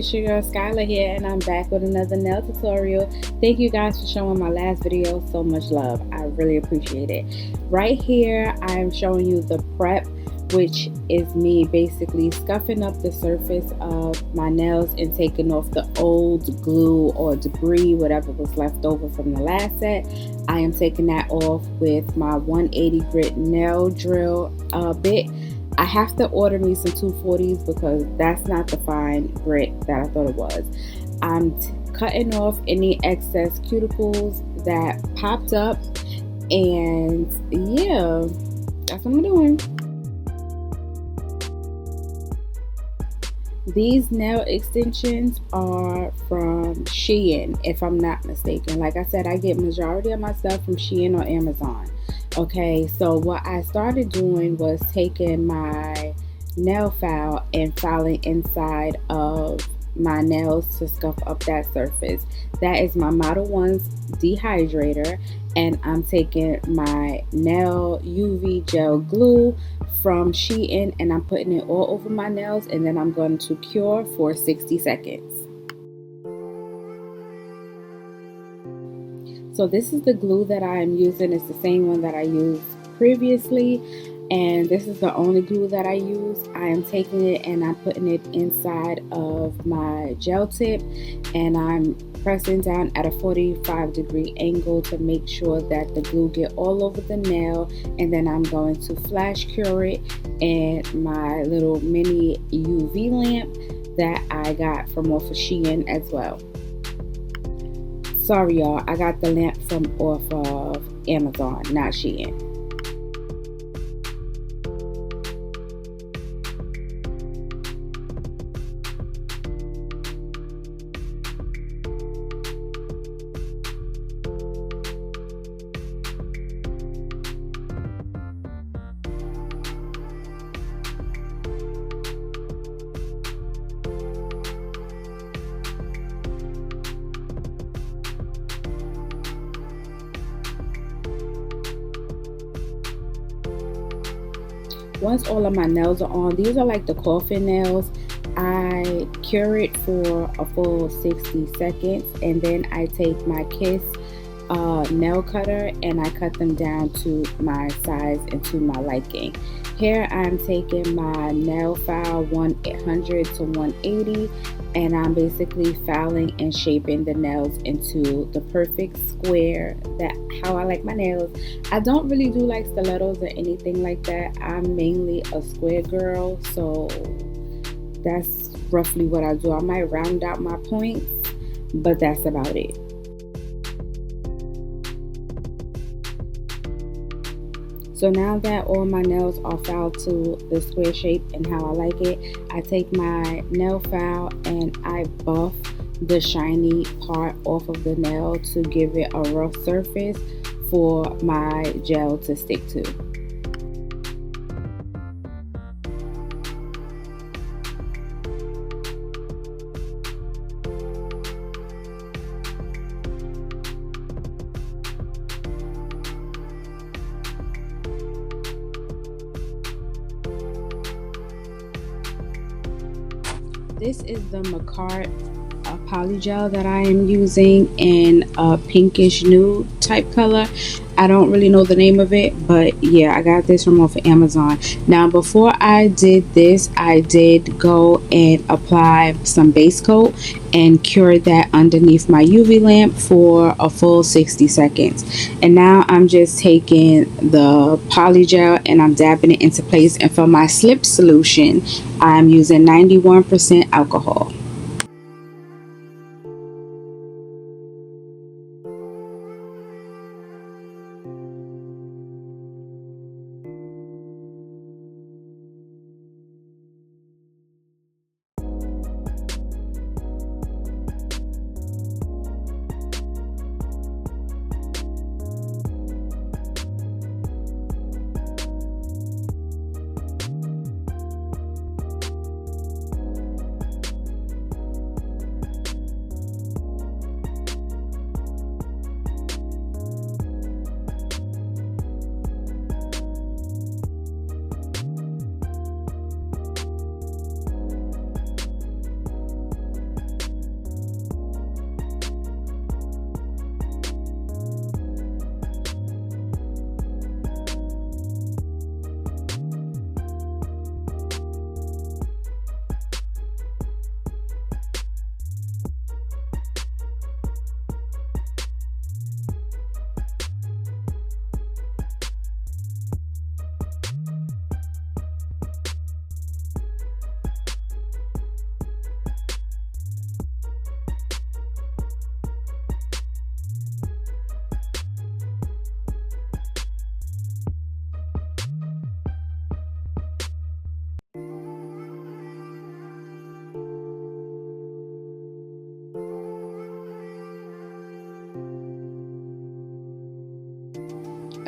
it's your girl Skyla here, and I'm back with another nail tutorial. Thank you guys for showing my last video so much love. I really appreciate it. Right here I'm showing you the prep, which is me basically scuffing up the surface of my nails and taking off the old glue or debris, whatever was left over from the last set. I am taking that off with my 180 grit nail drill bit. I have to order me some 240s because that's not the fine grit that I thought it was. I'm cutting off any excess cuticles that popped up, and yeah, that's what I'm doing. These nail extensions are from Shein, if I'm not mistaken. Like I said, I get majority of my stuff from Shein or Amazon. Okay, so what I started doing was taking my nail file and filing inside of my nails to scuff up that surface. That is my Model 1's dehydrator, and I'm taking my nail UV gel glue from Shein and I'm putting it all over my nails, and then I'm going to cure for 60 seconds. So this is the glue that I am using. It's the same one that I used previously, and this is the only glue that I use. I am taking it and I'm putting it inside of my gel tip, and I'm pressing down at a 45-degree angle to make sure that the glue get all over the nail, and then I'm going to flash cure it in my little mini UV lamp that I got from off of Shein as well. Sorry y'all, I got the lamp from off of Amazon, not Shein. Once all of my nails are on, these are like the coffin nails, I cure it for a full 60 seconds, and then I take my Kiss nail cutter and I cut them down to my size and to my liking. Here I'm taking my nail file 100 to 180, and I'm basically filing and shaping the nails into the perfect square, that how I like my nails. I don't really do like stilettos or anything like that. I'm mainly a square girl, so that's roughly what I do. I might round out my points, but that's about it. So now that all my nails are filed to the square shape and how I like it, I take my nail file and I buff the shiny part off of the nail to give it a rough surface for my gel to stick to. This is the Morphe Polygel that I am using in a pinkish nude type color. I don't really know the name of it, but yeah, I got this from off of Amazon. Now before I did this, I did go and apply some base coat and cure that underneath my UV lamp for a full 60 seconds. And now I'm just taking the polygel and I'm dabbing it into place, and for my slip solution I'm using 91% alcohol.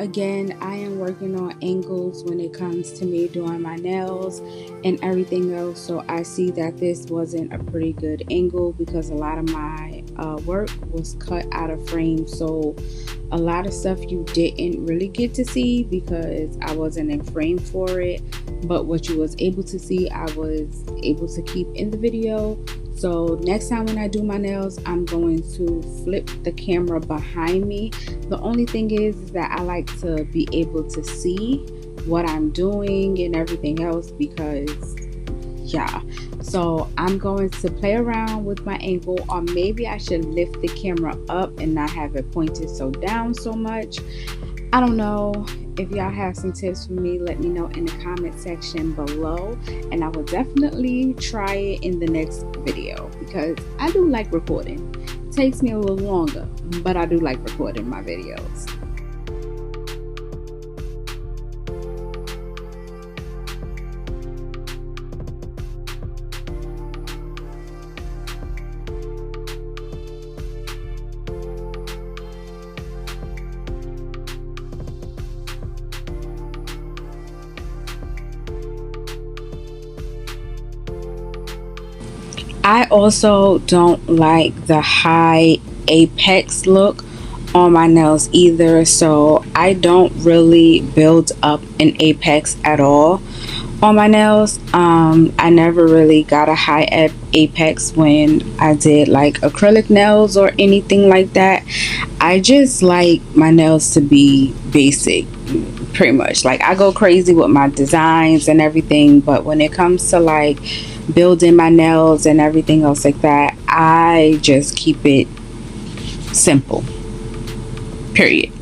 Again, I am working on angles when it comes to me doing my nails and everything else. So I see that this wasn't a pretty good angle because a lot of my work was cut out of frame. So a lot of stuff you didn't really get to see because I wasn't in frame for it. But what you was able to see, I was able to keep in the video. So next time when I do my nails, I'm going to flip the camera behind me. The only thing is that I like to be able to see what I'm doing and everything else because yeah. So I'm going to play around with my angle, or maybe I should lift the camera up and not have it pointed so down so much. I don't know. If y'all have some tips for me, let me know in the comment section below, and I will definitely try it in the next video because I do like recording. It takes me a little longer, but I do like recording my videos. I also don't like the high apex look on my nails either, so I don't really build up an apex at all on my nails. I never really got a high apex when I did like acrylic nails or anything like that. I just like my nails to be basic, pretty much. Like, I go crazy with my designs and everything, but when it comes to like building my nails and everything else like that, I just keep it simple, period.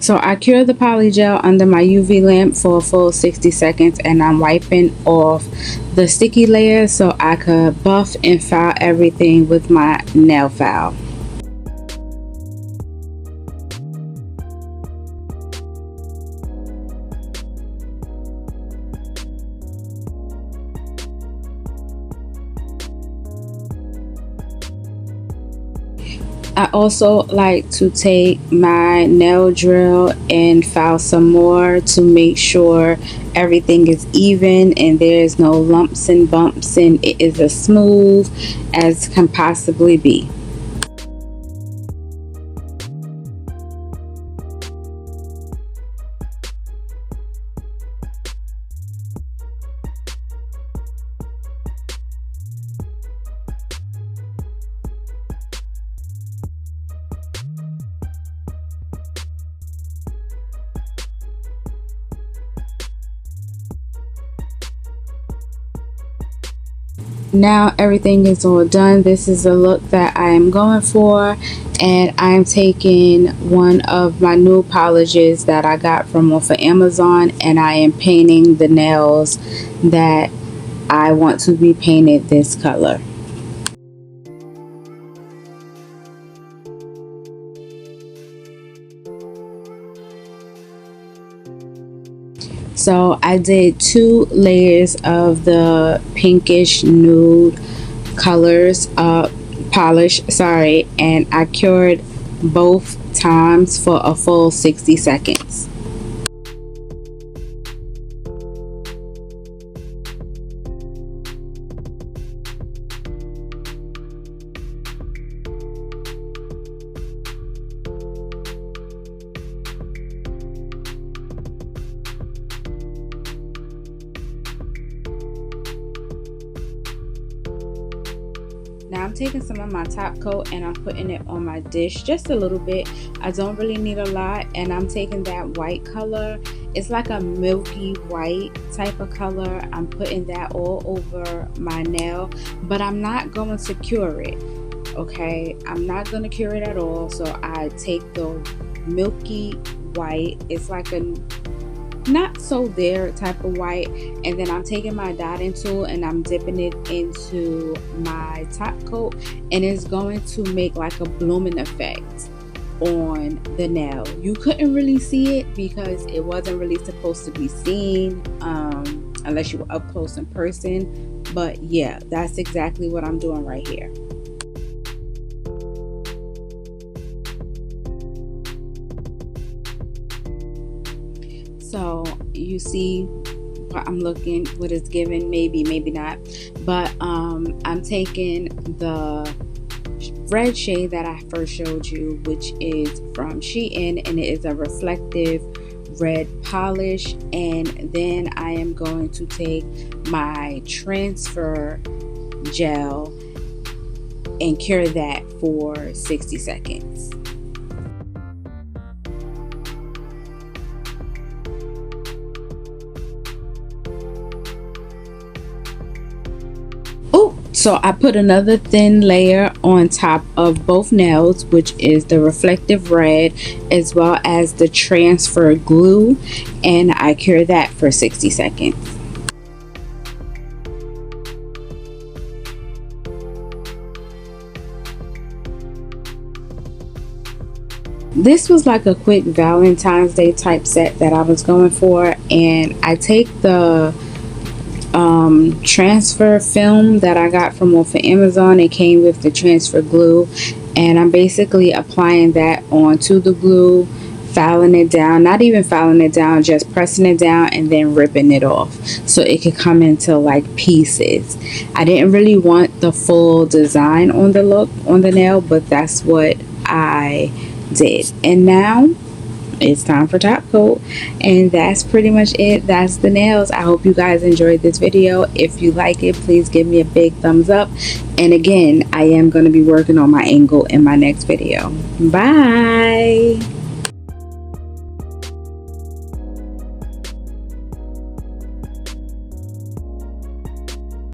So I cure the polygel under my UV lamp for a full 60 seconds, and I'm wiping off the sticky layer so I could buff and file everything with my nail file. I also like to take my nail drill and file some more to make sure everything is even and there's no lumps and bumps and it is as smooth as can possibly be. Now everything is all done. This is the look that I am going for, and I'm taking one of my new polishes that I got from off of Amazon, and I am painting the nails that I want to be painted this color. So I did 2 layers of the pinkish nude colors polish, and I cured both times for a full 60 seconds. I'm taking some of my top coat and I'm putting it on my dish just a little bit. I don't really need a lot, and I'm taking that white color. It's like a milky white type of color. I'm putting that all over my nail, but I'm not going to cure it. Okay, I'm not going to cure it at all. So I take the milky white. It's like a not so there type of white, and then I'm taking my dotting tool and I'm dipping it into my top coat, and it's going to make like a blooming effect on the nail. You couldn't really see it because it wasn't really supposed to be seen unless you were up close in person, but yeah, that's exactly what I'm doing right here. So you see what I'm looking, what it's giving, maybe not, but I'm taking the red shade that I first showed you, which is from Shein, and it is a reflective red polish, and then I am going to take my transfer gel and cure that for 60 seconds. So I put another thin layer on top of both nails, which is the reflective red as well as the transfer glue, and I cure that for 60 seconds. This was like a quick Valentine's Day type set that I was going for, and I take the transfer film that I got from off of Amazon. It came with the transfer glue, and I'm basically applying that onto the glue, filing it down, not even filing it down, just pressing it down and then ripping it off so it could come into like pieces. I didn't really want the full design on the nail, but that's what I did. And now it's time for top coat, and that's pretty much it. That's the nails. I hope you guys enjoyed this video. If you like it, please give me a big thumbs up, and again, I am going to be working on my angle in my next video. Bye.